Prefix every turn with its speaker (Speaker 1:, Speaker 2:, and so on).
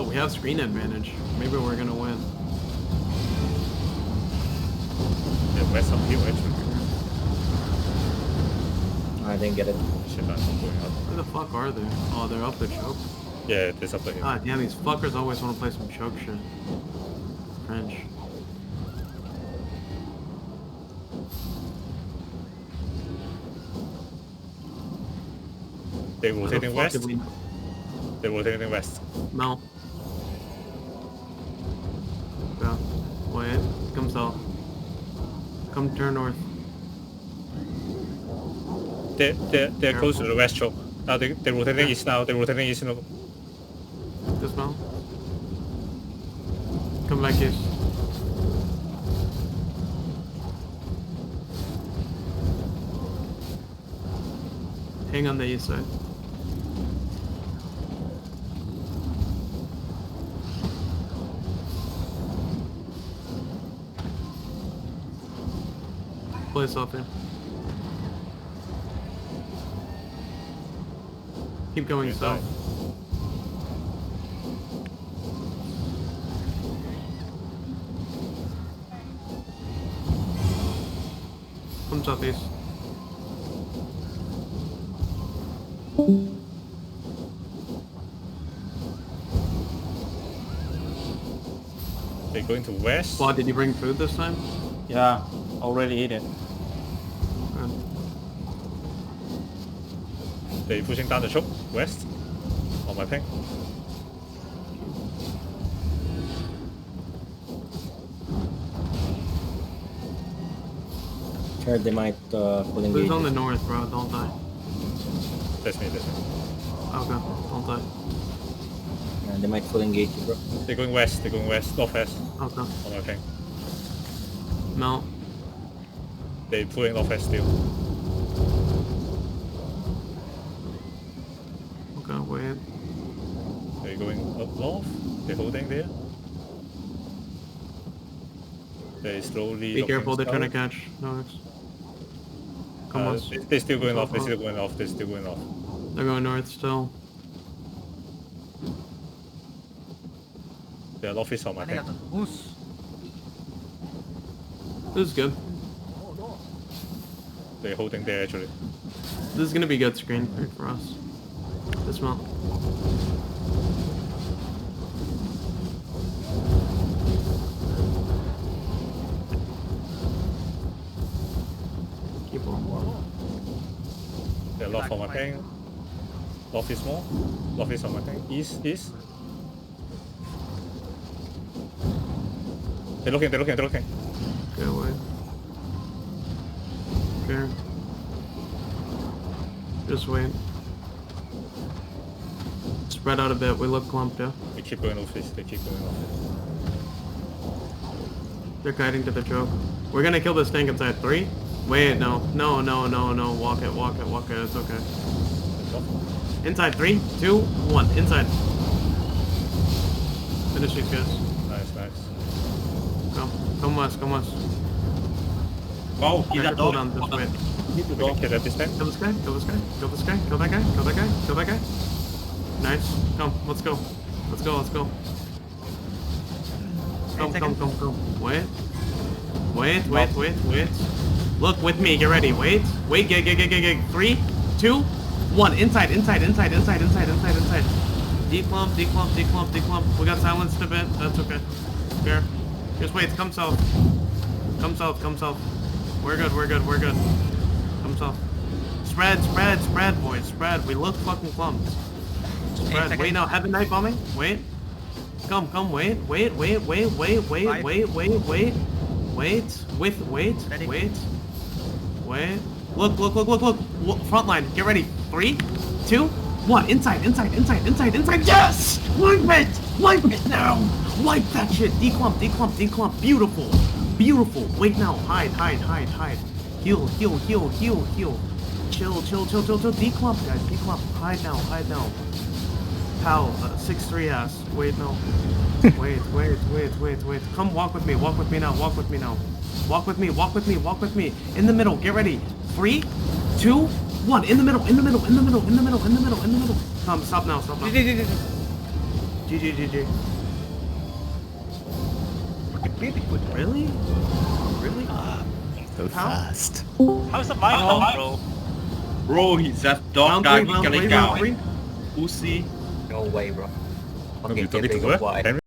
Speaker 1: Oh, we have screen advantage. Maybe we're gonna win.
Speaker 2: Yeah, west up here actually.
Speaker 3: I didn't get it.
Speaker 2: Shit, I'm going up.
Speaker 1: Where the fuck are they? Oh, they're up the choke.
Speaker 2: Yeah, there's up there.
Speaker 1: God damn, these fuckers always want to play some choke shit. French.
Speaker 2: They're rotating west. They're rotating west.
Speaker 1: No. Yeah. Wait. Come south. Come turn north.
Speaker 2: They're close to the west choke. Now they're rotating east now. They're rotating east now.
Speaker 1: Dismount. Come back east. Hang on the east side. Place off there. Keep going south. Come southeast.
Speaker 2: They're going to west.
Speaker 1: Squad, did you bring food this time?
Speaker 3: Yeah, already ate it.
Speaker 1: Good.
Speaker 2: They're pushing down the choke west. On my ping.
Speaker 3: Sure, they might pull engage.
Speaker 1: Who's on the north, bro? Don't die.
Speaker 2: That's me.
Speaker 1: Okay, don't die.
Speaker 3: Yeah, they might full engage you, bro.
Speaker 2: They're going west. Northwest.
Speaker 1: Okay.
Speaker 2: On my ping.
Speaker 1: No.
Speaker 2: They're pulling northwest still.
Speaker 1: Okay, wait.
Speaker 2: They're going up north. They're holding there. They slowly.
Speaker 1: Be careful, they're trying to
Speaker 2: south.
Speaker 1: catch. No, it's... Come on.
Speaker 2: They're still going off. They're still going off.
Speaker 1: They're going north still.
Speaker 2: They're northeast on my ping.
Speaker 1: This is good.
Speaker 2: They're holding there actually.
Speaker 1: This is gonna be good screen for us. Dismount. Keep on.
Speaker 2: They're north on my ping. Northeast more. Northeast on my ping. East. They're looking.
Speaker 1: Okay, wait. Okay. Just wait. Spread out a bit. We look clumped, yeah?
Speaker 2: They keep going northeast.
Speaker 1: They're kiting to the choke. We're gonna kill this tank inside 3. Wait, no. Walk it. It's okay. Inside 3, 2, 1. Inside. Finish these guys.
Speaker 2: Nice.
Speaker 1: Come west.
Speaker 3: Oh, he's
Speaker 1: Okay,
Speaker 3: at
Speaker 1: hold
Speaker 3: door.
Speaker 1: on, just wait.
Speaker 3: Need to
Speaker 2: We
Speaker 3: go.
Speaker 2: can kill that this time.
Speaker 1: Kill this guy. Kill that guy. Nice. Come, let's go. Come. Wait. Look with me, get ready. Wait, get. 3, 2, 1. Inside. Declump. We got silenced a bit. That's okay. Here. Just wait, come south. We're good. Come south. Spread, boys. Spread. We look fucking clumped. Spread. Wait, now, have a night bombing. Wait. Come. Wait. Wait. Look. Front line. Get ready. 3, 2, 1. Inside. Yes! Wipe it now. Wipe that shit. Declump. Beautiful. Wait now. Hide. Heal. Chill. Declump, guys. Hide now. Pal, 6-3 ass. Wait, no. Wait. Come walk with me now. Walk with me. In the middle. Get ready. 3, 2, 1. In the middle. Come, stop now. GG. Really? Really?
Speaker 4: So
Speaker 1: How?
Speaker 4: fast.
Speaker 5: How's the mic on, bro?
Speaker 6: Bro, he's that dog
Speaker 1: Round
Speaker 6: guy
Speaker 1: three,
Speaker 6: getting
Speaker 1: round
Speaker 6: down.
Speaker 1: three.
Speaker 6: Pussy.
Speaker 3: No way, bro.
Speaker 2: You're talking to her, Henry?